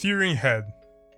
Siren Head.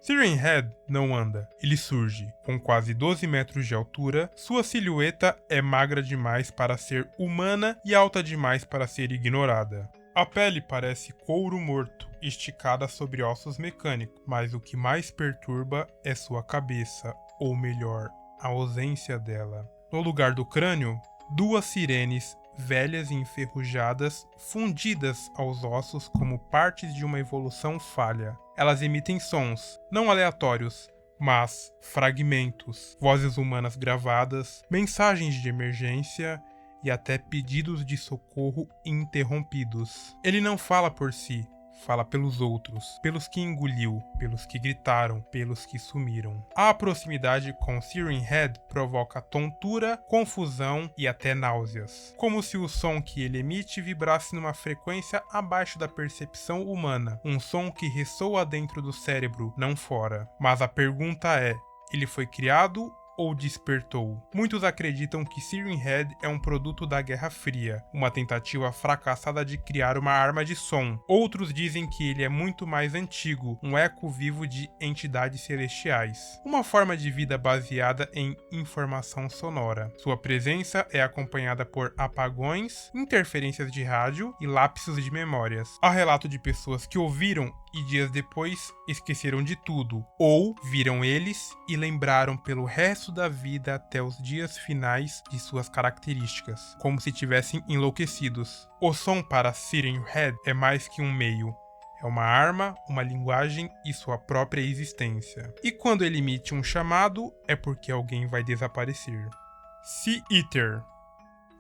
Siren Head não anda, ele surge. Com quase 12 metros de altura, sua silhueta é magra demais para ser humana e alta demais para ser ignorada. A pele parece couro morto, esticada sobre ossos mecânicos, mas o que mais perturba é sua cabeça, ou melhor, a ausência dela. No lugar do crânio, duas sirenes velhas e enferrujadas, fundidas aos ossos como partes de uma evolução falha. Elas emitem sons, não aleatórios, mas fragmentos, vozes humanas gravadas, mensagens de emergência e até pedidos de socorro interrompidos. Ele não fala por si, fala pelos outros, pelos que engoliu, pelos que gritaram, pelos que sumiram. A proximidade com Siren Head provoca tontura, confusão e até náuseas. Como se o som que ele emite vibrasse numa frequência abaixo da percepção humana. Um som que ressoa dentro do cérebro, não fora. Mas a pergunta é, ele foi criado ou despertou? Muitos acreditam que Siren Head é um produto da Guerra Fria, uma tentativa fracassada de criar uma arma de som. Outros dizem que ele é muito mais antigo, um eco vivo de entidades celestiais. Uma forma de vida baseada em informação sonora. Sua presença é acompanhada por apagões, interferências de rádio e lapsos de memórias. Há relato de pessoas que ouviram e dias depois esqueceram de tudo, ou viram eles e lembraram pelo resto da vida até os dias finais de suas características, como se tivessem enlouquecidos. O som para Siren Head é mais que um meio. É uma arma, uma linguagem e sua própria existência. E quando ele emite um chamado, é porque alguém vai desaparecer. Sea Eater.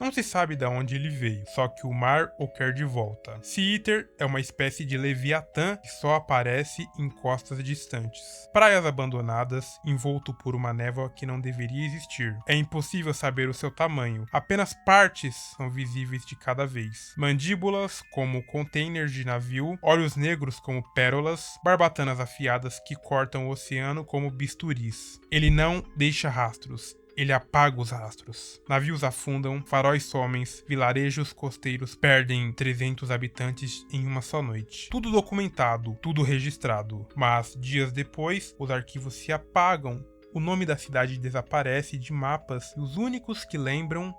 Não se sabe de onde ele veio, só que o mar o quer de volta. Sea Eater é uma espécie de leviatã que só aparece em costas distantes. Praias abandonadas, envolto por uma névoa que não deveria existir. É impossível saber o seu tamanho, apenas partes são visíveis de cada vez. Mandíbulas como containers de navio, olhos negros como pérolas, barbatanas afiadas que cortam o oceano como bisturis. Ele não deixa rastros. Ele apaga os rastros. Navios afundam, faróis somem, vilarejos costeiros perdem 300 habitantes em uma só noite. Tudo documentado, tudo registrado. Mas, dias depois, os arquivos se apagam, o nome da cidade desaparece de mapas e os únicos que lembram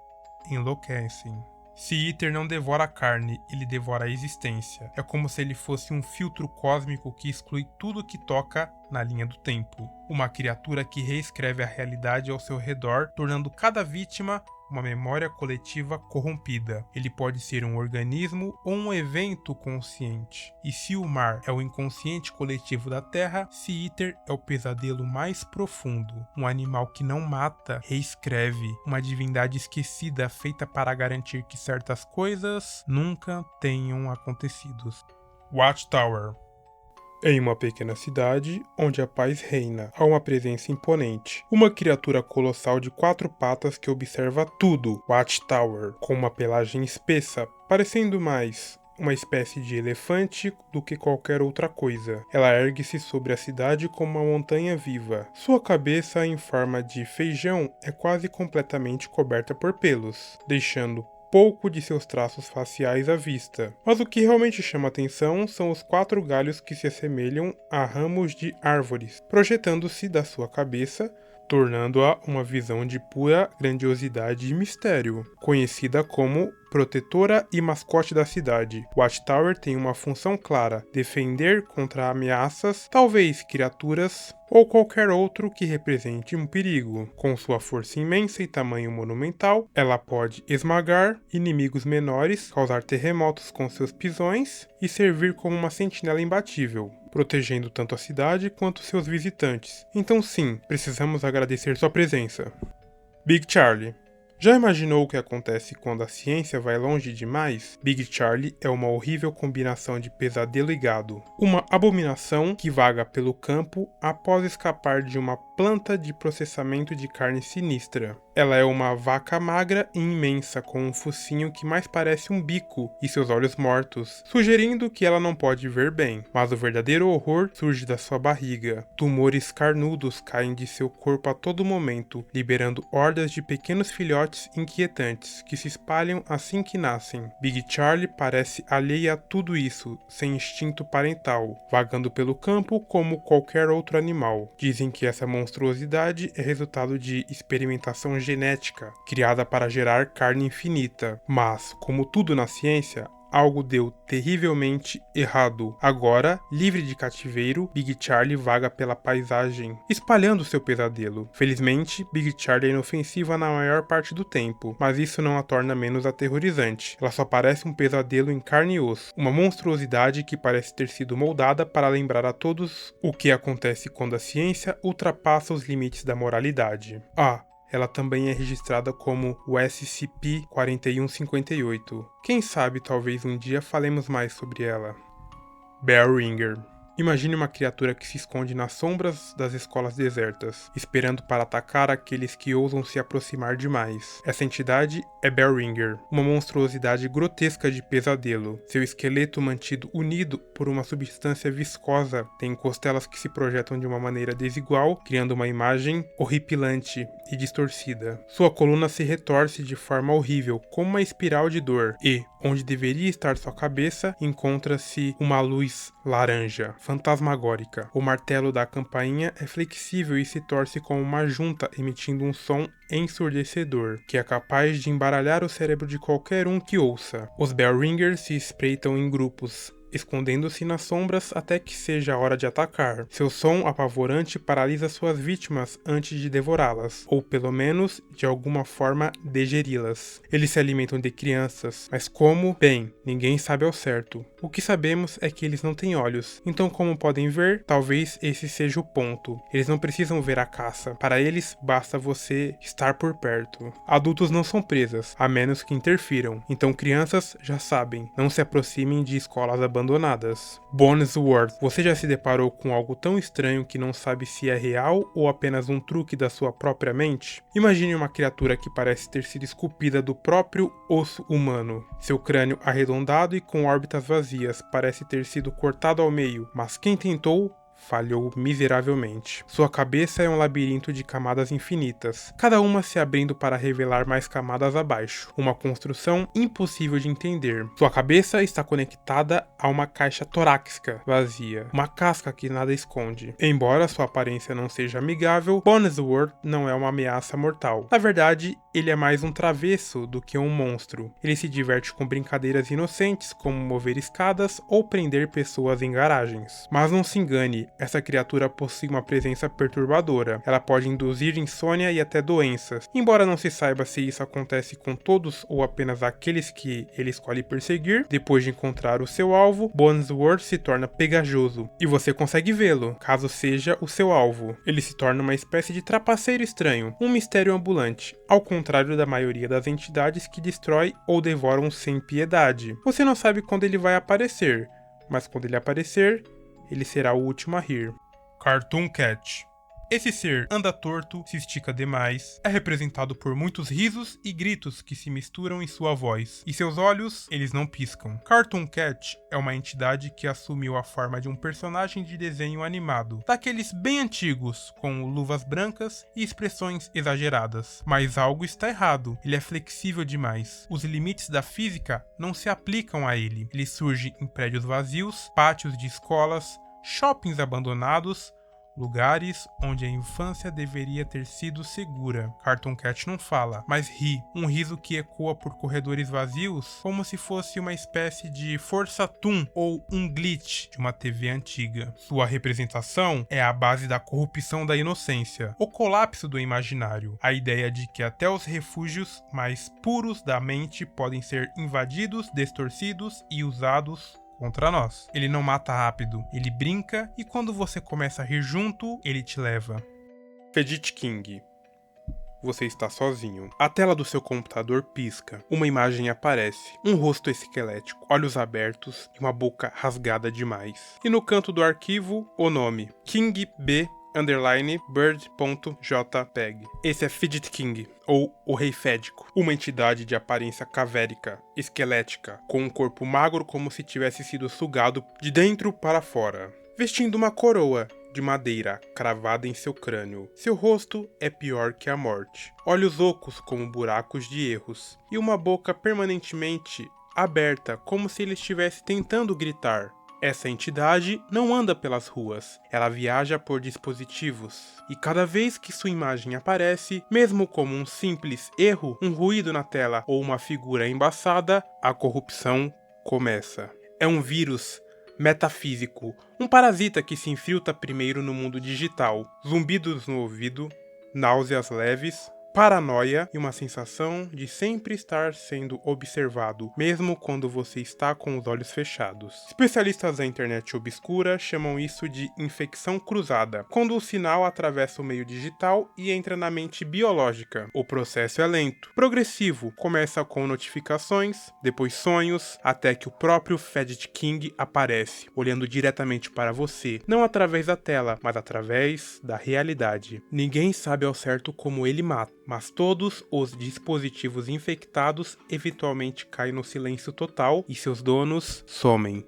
enlouquecem. Sea Eater não devora a carne, ele devora a existência. É como se ele fosse um filtro cósmico que exclui tudo que toca na linha do tempo. Uma criatura que reescreve a realidade ao seu redor, tornando cada vítima uma memória coletiva corrompida. Ele pode ser um organismo ou um evento consciente. E se o mar é o inconsciente coletivo da Terra, Sea Eater é o pesadelo mais profundo. Um animal que não mata, reescreve. Uma divindade esquecida feita para garantir que certas coisas nunca tenham acontecido. Watchtower. Em uma pequena cidade, onde a paz reina, há uma presença imponente. Uma criatura colossal de 4 patas que observa tudo. Watchtower, com uma pelagem espessa, parecendo mais uma espécie de elefante do que qualquer outra coisa. Ela ergue-se sobre a cidade como uma montanha viva. Sua cabeça, em forma de feijão, é quase completamente coberta por pelos, deixando pouco de seus traços faciais à vista. Mas o que realmente chama atenção são os 4 galhos que se assemelham a ramos de árvores, projetando-se da sua cabeça, tornando-a uma visão de pura grandiosidade e mistério. Conhecida como protetora e mascote da cidade, Watchtower tem uma função clara: defender contra ameaças, talvez criaturas ou qualquer outro que represente um perigo. Com sua força imensa e tamanho monumental, ela pode esmagar inimigos menores, causar terremotos com seus pisões e servir como uma sentinela imbatível, protegendo tanto a cidade quanto seus visitantes. Então sim, precisamos agradecer sua presença. Big Charlie. Já imaginou o que acontece quando a ciência vai longe demais? Big Charlie é uma horrível combinação de pesadelo e gado. Uma abominação que vaga pelo campo após escapar de uma planta de processamento de carne sinistra. Ela é uma vaca magra e imensa, com um focinho que mais parece um bico e seus olhos mortos, sugerindo que ela não pode ver bem. Mas o verdadeiro horror surge da sua barriga. Tumores carnudos caem de seu corpo a todo momento, liberando hordas de pequenos filhotes inquietantes que se espalham assim que nascem. Big Charlie parece alheia a tudo isso, sem instinto parental, vagando pelo campo como qualquer outro animal. Dizem que essa monstruosidade é resultado de experimentação genética, criada para gerar carne infinita. Mas, como tudo na ciência, algo deu terrivelmente errado. Agora, livre de cativeiro, Big Charlie vaga pela paisagem, espalhando seu pesadelo. Felizmente, Big Charlie é inofensiva na maior parte do tempo, mas isso não a torna menos aterrorizante. Ela só parece um pesadelo em carne e osso, uma monstruosidade que parece ter sido moldada para lembrar a todos o que acontece quando a ciência ultrapassa os limites da moralidade. Ela também é registrada como o SCP-4158. Quem sabe talvez um dia falemos mais sobre ela. Bellringer. Imagine uma criatura que se esconde nas sombras das escolas desertas, esperando para atacar aqueles que ousam se aproximar demais. Essa entidade é Bellringer, uma monstruosidade grotesca de pesadelo. Seu esqueleto mantido unido por uma substância viscosa tem costelas que se projetam de uma maneira desigual, criando uma imagem horripilante e distorcida. Sua coluna se retorce de forma horrível, como uma espiral de dor, e, onde deveria estar sua cabeça, encontra-se uma luz laranja, fantasmagórica. O martelo da campainha é flexível e se torce como uma junta, emitindo um som ensurdecedor, que é capaz de embaralhar o cérebro de qualquer um que ouça. Os Bellringers se espreitam em grupos, escondendo-se nas sombras até que seja a hora de atacar. Seu som apavorante paralisa suas vítimas antes de devorá-las, ou pelo menos, de alguma forma, digeri-las. Eles se alimentam de crianças, mas como? Bem, ninguém sabe ao certo. O que sabemos é que eles não têm olhos, então como podem ver, talvez esse seja o ponto. Eles não precisam ver a caça, para eles basta você estar por perto. Adultos não são presas, a menos que interfiram, então crianças já sabem, não se aproximem de escolas abandonadas. Bonesworth, você já se deparou com algo tão estranho que não sabe se é real ou apenas um truque da sua própria mente? Imagine uma criatura que parece ter sido esculpida do próprio osso humano. Seu crânio arredondado e com órbitas vazias parece ter sido cortado ao meio, mas quem tentou falhou miseravelmente. Sua cabeça é um labirinto de camadas infinitas, cada uma se abrindo para revelar mais camadas abaixo. Uma construção impossível de entender. Sua cabeça está conectada a uma caixa torácica vazia, uma casca que nada esconde. Embora sua aparência não seja amigável, Bonesworth não é uma ameaça mortal. Na verdade, ele é mais um travesso do que um monstro. Ele se diverte com brincadeiras inocentes, como mover escadas ou prender pessoas em garagens. Mas não se engane, essa criatura possui uma presença perturbadora. Ela pode induzir insônia e até doenças. Embora não se saiba se isso acontece com todos ou apenas aqueles que ele escolhe perseguir, depois de encontrar o seu alvo, Bonesworth se torna pegajoso, e você consegue vê-lo, caso seja o seu alvo. Ele se torna uma espécie de trapaceiro estranho, um mistério ambulante, ao contrário da maioria das entidades que destrói ou devoram sem piedade. Você não sabe quando ele vai aparecer, mas quando ele aparecer, ele será o último a rir. Cartoon Cat. Esse ser anda torto, se estica demais, é representado por muitos risos e gritos que se misturam em sua voz, e seus olhos, eles não piscam. Cartoon Cat é uma entidade que assumiu a forma de um personagem de desenho animado, daqueles bem antigos, com luvas brancas e expressões exageradas. Mas algo está errado, ele é flexível demais. Os limites da física não se aplicam a ele. Ele surge em prédios vazios, pátios de escolas, shoppings abandonados, lugares onde a infância deveria ter sido segura. Cartoon Cat não fala, mas ri. Um riso que ecoa por corredores vazios, como se fosse uma espécie de força Toon ou um glitch de uma TV antiga. Sua representação é a base da corrupção da inocência, o colapso do imaginário, a ideia de que até os refúgios mais puros da mente podem ser invadidos, distorcidos e usados contra nós. Ele não mata rápido, ele brinca e quando você começa a rir junto, ele te leva. Fedit King. Você está sozinho. A tela do seu computador pisca. Uma imagem aparece. Um rosto esquelético, olhos abertos e uma boca rasgada demais. E no canto do arquivo, o nome: King B. Bird.jpg. Esse é Fidget King, ou o Rei Fédico, uma entidade de aparência cadavérica, esquelética, com um corpo magro como se tivesse sido sugado de dentro para fora, vestindo uma coroa de madeira cravada em seu crânio. Seu rosto é pior que a morte. Olhos ocos como buracos de erros, e uma boca permanentemente aberta como se ele estivesse tentando gritar. Essa entidade não anda pelas ruas, ela viaja por dispositivos. E cada vez que sua imagem aparece, mesmo como um simples erro, um ruído na tela ou uma figura embaçada, a corrupção começa. É um vírus metafísico, um parasita que se infiltra primeiro no mundo digital, zumbidos no ouvido, náuseas leves, paranoia e uma sensação de sempre estar sendo observado, mesmo quando você está com os olhos fechados. Especialistas da internet obscura chamam isso de infecção cruzada, quando o sinal atravessa o meio digital e entra na mente biológica. O processo é lento, progressivo, começa com notificações, depois sonhos, até que o próprio Fidget King aparece, olhando diretamente para você, não através da tela, mas através da realidade. Ninguém sabe ao certo como ele mata, mas todos os dispositivos infectados eventualmente caem no silêncio total e seus donos somem.